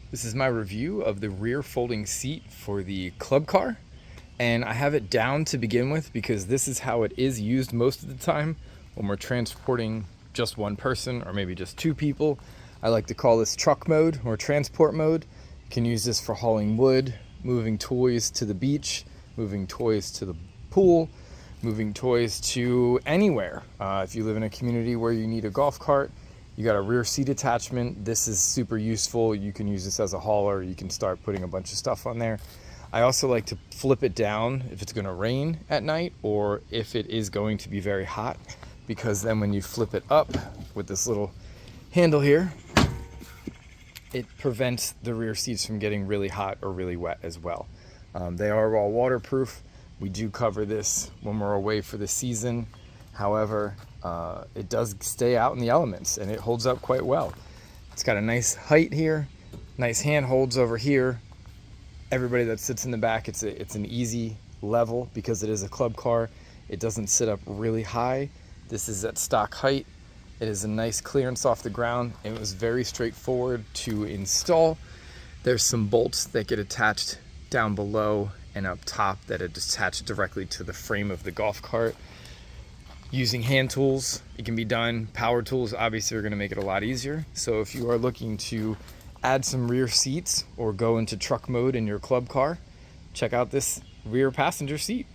This is my review of the rear folding seat for the club car, and I have it down to begin with because this is how it is used most of the time when we're transporting just one person or maybe just two people. I like to call this truck mode or transport mode. You can use this for hauling wood, moving toys to the beach, moving toys to the pool, moving toys to anywhere. If you live in a community where you need a golf cart, you got a rear seat attachment. This is super useful. You can use this as a hauler. You can start putting a bunch of stuff on there. I also like to flip it down if it's going to rain at night or if it is going to be very hot, because then when you flip it up with this little handle here, it prevents the rear seats from getting really hot or really wet as well. They are all waterproof. We do cover this when we're away for the season. However, it does stay out in the elements and it holds up quite well. It's got a nice height here, nice handholds over here. Everybody that sits in the back, it's an easy level because it is a club car. It doesn't sit up really high. This is at stock height. It is a nice clearance off the ground. It was very straightforward to install. There's some bolts that get attached down below and up top that are attached directly to the frame of the golf cart. Using hand tools, it can be done. Power tools obviously are going to make it a lot easier. So if you are looking to add some rear seats or go into truck mode in your club car, check out this rear passenger seat.